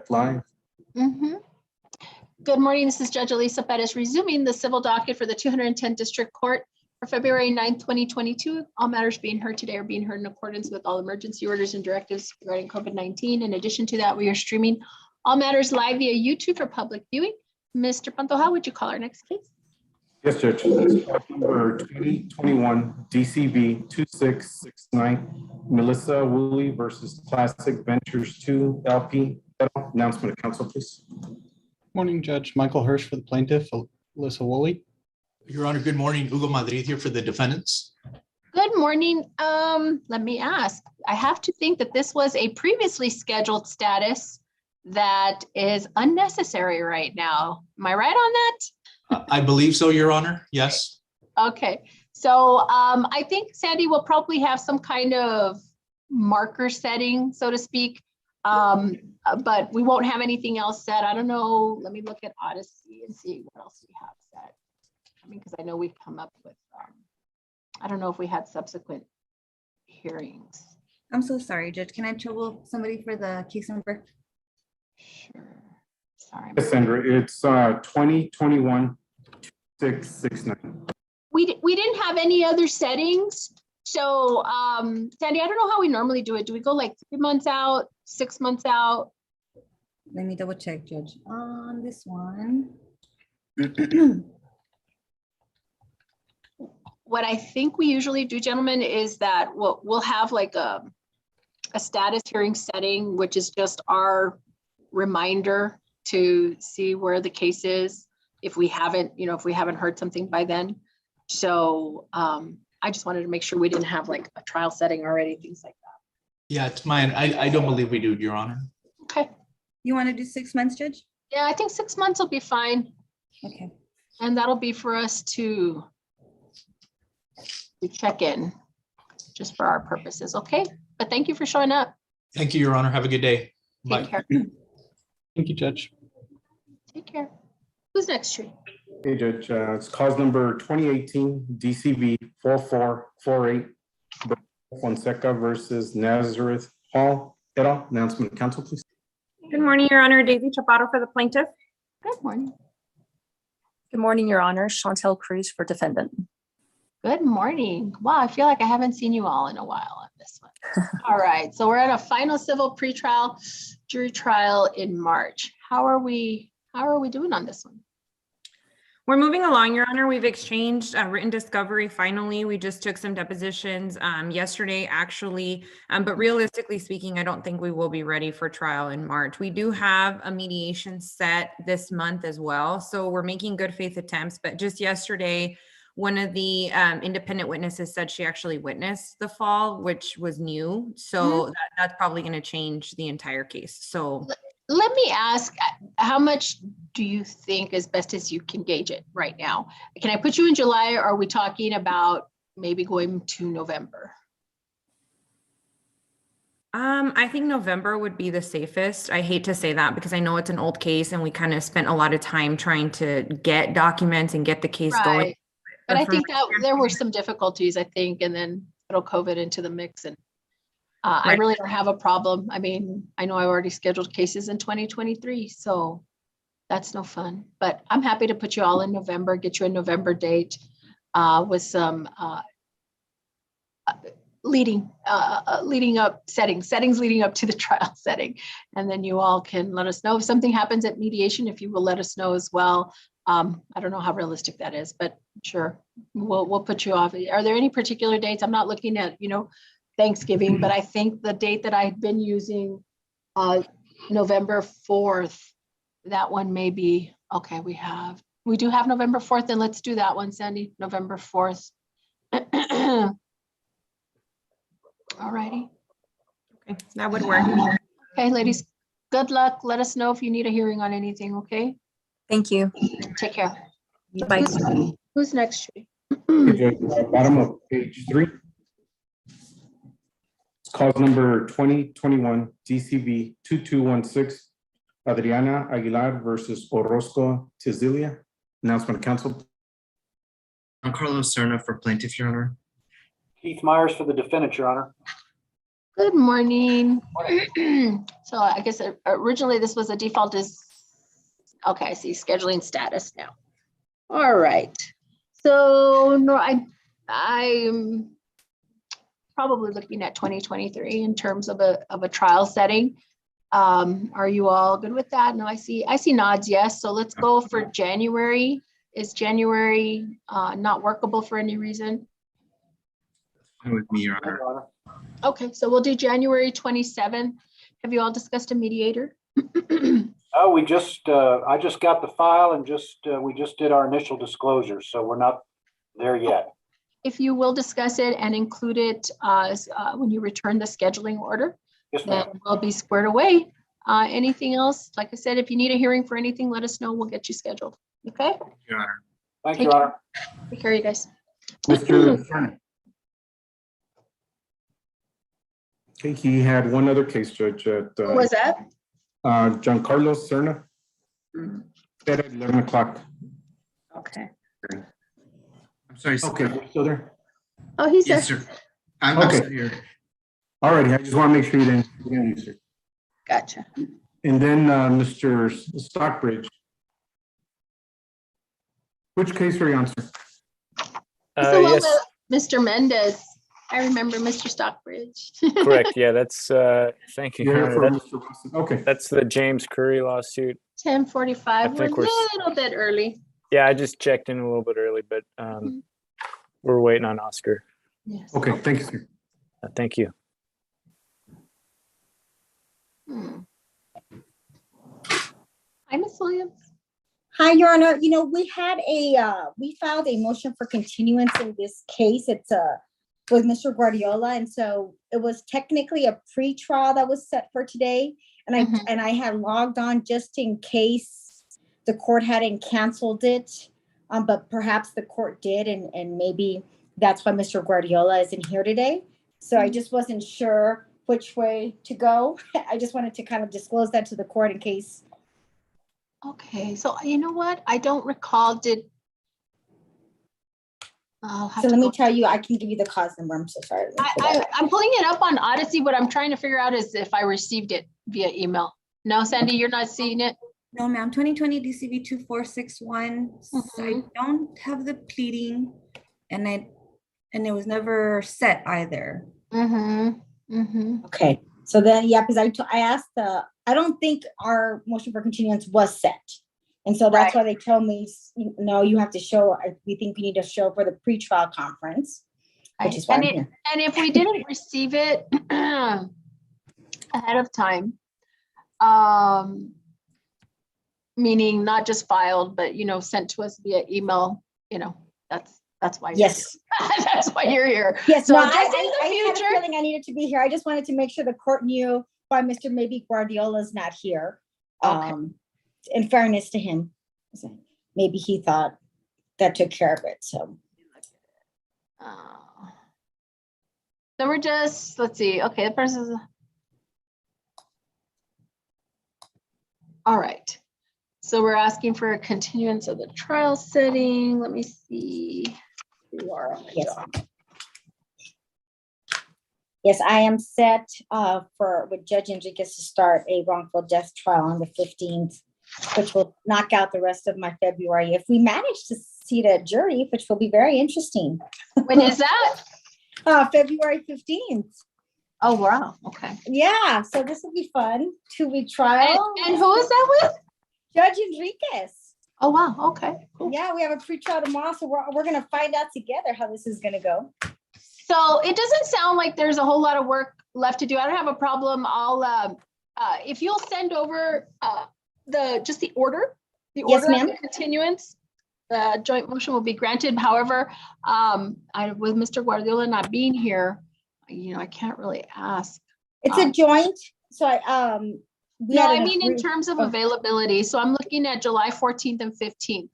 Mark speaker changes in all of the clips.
Speaker 1: Live.
Speaker 2: Good morning. This is Judge Alyssa Perez resuming the civil docket for the 210 District Court for February 9th, 2022. All matters being heard today are being heard in accordance with all emergency orders and directives regarding COVID-19. In addition to that, we are streaming all matters live via YouTube for public viewing. Mr. Pantoja, would you call our next case?
Speaker 1: Yes, Judge. That's call number 2021 DCB 2669, Melissa Woolley versus Classic Ventures 2 LP. Announcement of council, please.
Speaker 3: Morning, Judge. Michael Hirsch for the plaintiff, Alyssa Woolley.
Speaker 4: Your Honor, good morning. Hugo Madrid here for the defendants.
Speaker 2: Good morning. Let me ask. I have to think that this was a previously scheduled status that is unnecessary right now. Am I right on that?
Speaker 4: I believe so, Your Honor. Yes.
Speaker 2: Okay. So I think Sandy will probably have some kind of marker setting, so to speak. But we won't have anything else set. I don't know. Let me look at Odyssey and see what else we have set. I mean, because I know we've come up with, I don't know if we had subsequent hearings.
Speaker 5: I'm so sorry, Judge. Can I trouble somebody for the case number?
Speaker 2: Sure. Sorry.
Speaker 1: Yes, Sandra, it's 2021 2669.
Speaker 2: We didn't have any other settings. So Sandy, I don't know how we normally do it. Do we go like 3 months out, 6 months out?
Speaker 5: Let me double check, Judge. On this one.
Speaker 2: What I think we usually do, gentlemen, is that we'll have like a status hearing setting, which is just our reminder to see where the case is if we haven't, if we haven't heard something by then. So I just wanted to make sure we didn't have like a trial setting already, things like that.
Speaker 4: Yeah, it's mine. I don't believe we do, Your Honor.
Speaker 2: Okay.
Speaker 5: You want to do 6 months, Judge?
Speaker 2: Yeah, I think 6 months will be fine.
Speaker 5: Okay.
Speaker 2: And that'll be for us to check in just for our purposes. Okay. But thank you for showing up.
Speaker 4: Thank you, Your Honor. Have a good day. Bye.
Speaker 2: Take care.
Speaker 3: Thank you, Judge.
Speaker 2: Take care. Who's next, Tree?
Speaker 1: Hey, Judge, it's cause number 2018 DCB 4448 Fonseca versus Nazareth Hall et al. Announcement of council, please.
Speaker 6: Good morning, Your Honor. Daisy Chaparro for the plaintiff.
Speaker 2: Good morning.
Speaker 7: Good morning, Your Honor. Chantel Cruz for defendant.
Speaker 2: Good morning. Wow, I feel like I haven't seen you all in a while on this one. All right, so we're at a final civil pretrial jury trial in March. How are we doing on this one?
Speaker 6: We're moving along, Your Honor. We've exchanged written discovery. Finally, we just took some depositions yesterday, actually. But realistically speaking, I don't think we will be ready for trial in March. We do have a mediation set this month as well. So we're making good faith attempts. But just yesterday, one of the independent witnesses said she actually witnessed the fall, which was new. So that's probably going to change the entire case. So
Speaker 2: let me ask, how much do you think, as best as you can gauge it right now? Can I put you in July, or are we talking about maybe going to November?
Speaker 6: I think November would be the safest. I hate to say that because I know it's an old case and we kind of spent a lot of time trying to get documents and get the case going.
Speaker 2: But I think that there were some difficulties, I think, and then throw COVID into the mix. And I really don't have a problem. I mean, I know I already scheduled cases in 2023, so that's no fun. But I'm happy to put you all in November, get you a November date with some leading up settings leading up to the trial setting. And then you all can let us know if something happens at mediation, if you will let us know as well. I don't know how realistic that is, but sure, we'll put you off. Are there any particular dates? I'm not looking at, Thanksgiving, but I think the date that I've been using, November 4th, that one may be, okay, we do have November 4th, and let's do that one, Sandy, November 4th. All righty.
Speaker 6: Okay, that would work.
Speaker 2: Okay, ladies, good luck. Let us know if you need a hearing on anything, okay?
Speaker 7: Thank you.
Speaker 2: Take care.
Speaker 7: Bye.
Speaker 2: Who's next?
Speaker 1: Hey, Judge, bottom of page 3. Cause number 2021 DCB 2216 Adriana Aguilar versus Orozco Tizilia. Announcement of council.
Speaker 8: I'm Carlos Serna for plaintiff, Your Honor.
Speaker 9: Keith Myers for the defendant, Your Honor.
Speaker 2: Good morning. So I guess originally this was a default is, okay, I see scheduling status now. All right. So no, I'm probably looking at 2023 in terms of a trial setting. Are you all good with that? No, I see nods, yes. So let's go for January. Is January not workable for any reason?
Speaker 8: Fine with me, Your Honor.
Speaker 2: Okay, so we'll do January 27th. Have you all discussed a mediator?
Speaker 9: Oh, I just got the file and we just did our initial disclosure, so we're not there yet.
Speaker 2: If you will discuss it and include it when you return the scheduling order,
Speaker 9: Yes,
Speaker 2: then
Speaker 9: ma'am.
Speaker 2: we'll be squared away. Anything else? Like I said, if you need a hearing for anything, let us know. We'll get you scheduled. Okay?
Speaker 8: Your Honor.
Speaker 9: Thank you, Your Honor.
Speaker 2: Take care, you guys.
Speaker 1: Mr. Cerna. Okay, he had one other case, Judge, at
Speaker 2: Who was that?
Speaker 1: Giancarlo Cerna at 11 o'clock.
Speaker 2: Okay.
Speaker 8: I'm sorry. sir.
Speaker 1: Okay, you're still there?
Speaker 2: Oh, he's there.
Speaker 8: Yes, sir. I'm
Speaker 1: Okay.
Speaker 8: still here.
Speaker 1: All righty, I just want to make sure you didn't use it.
Speaker 2: Gotcha.
Speaker 1: And then Mr. Stockbridge. Which case are you on, sir?
Speaker 2: It's the one
Speaker 10: Yes,
Speaker 2: with Mr. Mendez. I remember Mr. Stockbridge.
Speaker 10: correct. Yeah, that's, thank you,
Speaker 1: You're
Speaker 10: Your
Speaker 1: here
Speaker 10: Honor.
Speaker 1: for Mr. Wilson. Okay,
Speaker 10: That's the James Curry lawsuit.
Speaker 2: 10:45.
Speaker 10: I
Speaker 2: We're
Speaker 10: think
Speaker 2: a
Speaker 10: we're
Speaker 2: little bit early.
Speaker 10: Yeah, I just checked in a little bit early, but we're waiting on Oscar.
Speaker 2: Yes.
Speaker 1: okay, thank you, sir.
Speaker 10: Thank you.
Speaker 2: Hi, Ms. Williams.
Speaker 5: Hi, Your Honor. You know, we filed a motion for continuance in this case. It's with Mr. Guardiola. And so it was technically a pre-trial that was set for today. And I had logged on just in case the court hadn't canceled it. But perhaps the court did, and maybe that's why Mr. Guardiola isn't here today. So I just wasn't sure which way to go. I just wanted to kind of disclose that to the court in case.
Speaker 2: Okay, so you know what? I don't recall,
Speaker 5: So let me tell you, I can give you the cause number. I'm so sorry.
Speaker 2: I'm pulling it up on Odyssey. What I'm trying to figure out is if I received it via email. No, Sandy, you're not seeing it?
Speaker 5: No, ma'am, 2020 DCV 2461. I don't have the pleading, and it was never set either. Okay, so then, yeah, because I asked I don't think our motion for continuance was set. And so that's why they told me, no, you have to show, we think you need to show for the pretrial conference, which is why I'm here.
Speaker 2: And if we didn't receive it ahead of time, meaning not just filed, but, sent to us via email, that's why.
Speaker 5: Yes.
Speaker 2: That's why you're here.
Speaker 5: Yes,
Speaker 2: So
Speaker 5: no,
Speaker 2: just
Speaker 5: I
Speaker 2: in the
Speaker 5: had a
Speaker 2: future.
Speaker 5: feeling I needed to be here. I just wanted to make sure the court knew why Mr. maybe Guardiola's not here.
Speaker 2: Okay.
Speaker 5: In fairness to him, maybe he thought that took care of it, so.
Speaker 2: So we're just, let's see, okay, the person's. All right. So we're asking for a continuance of the trial setting. Let me see. You are on my
Speaker 5: Yes.
Speaker 2: doc.
Speaker 5: Yes, I am set with Judge Enriquez to start a wrongful death trial on the 15th, which will knock out the rest of my February. If we manage to seat a jury, which will be very interesting.
Speaker 2: When is that?
Speaker 5: February 15th.
Speaker 2: Oh, wow. Okay.
Speaker 5: Yeah, so this will be fun. 2-week trial.
Speaker 2: And who is that with?
Speaker 5: Judge Enriquez.
Speaker 2: Oh, wow. Okay. Cool.
Speaker 5: Yeah, we have a pre-trial tomorrow, so we're going to find out together how this is going to go.
Speaker 2: So it doesn't sound like there's a whole lot of work left to do. I don't have a problem. I'll, if you'll send over just the order,
Speaker 5: Yes,
Speaker 2: of
Speaker 5: ma'am.
Speaker 2: the continuance, the joint motion will be granted. However, with Mr. Guardiola not being here, I can't really ask.
Speaker 5: It's a joint, so
Speaker 2: in terms of availability. So I'm looking at July 14th and 15th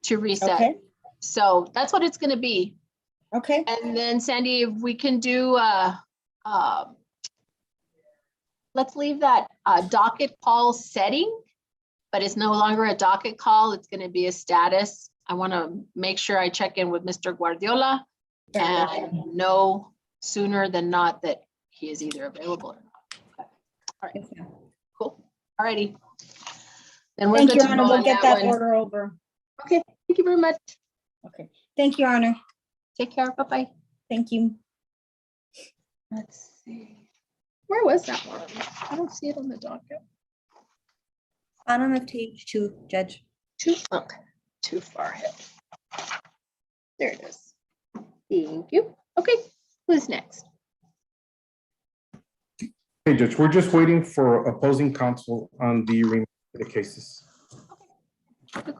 Speaker 2: to reset.
Speaker 5: Okay.
Speaker 2: So that's what it's going to be.
Speaker 5: Okay.
Speaker 2: And then Sandy, if we can do, let's leave that docket call setting, but it's no longer a docket call. It's going to be a status. I want to make sure I check in with Mr. Guardiola and know sooner than not that he is either available or not. Okay. All right,
Speaker 5: Yes, ma'am.
Speaker 2: cool. All righty. Then we're
Speaker 5: Thank
Speaker 2: good
Speaker 5: you,
Speaker 2: to
Speaker 5: Your Honor.
Speaker 2: go
Speaker 5: We'll
Speaker 2: on
Speaker 5: get
Speaker 2: that
Speaker 5: that
Speaker 2: one.
Speaker 5: order over.
Speaker 2: Okay, thank you very much.
Speaker 5: Okay. Thank you, Your Honor.
Speaker 2: Take care. Bye-bye.
Speaker 5: Thank you.
Speaker 2: Let's see. Where was that one? I don't see it on the docket.
Speaker 11: Bottom of page 2, Judge.
Speaker 2: Okay, too far ahead. There it is. Thank you. Okay, who's next?
Speaker 1: Hey, Judge, we're just waiting for opposing counsel on the remaining cases.
Speaker 2: Okay.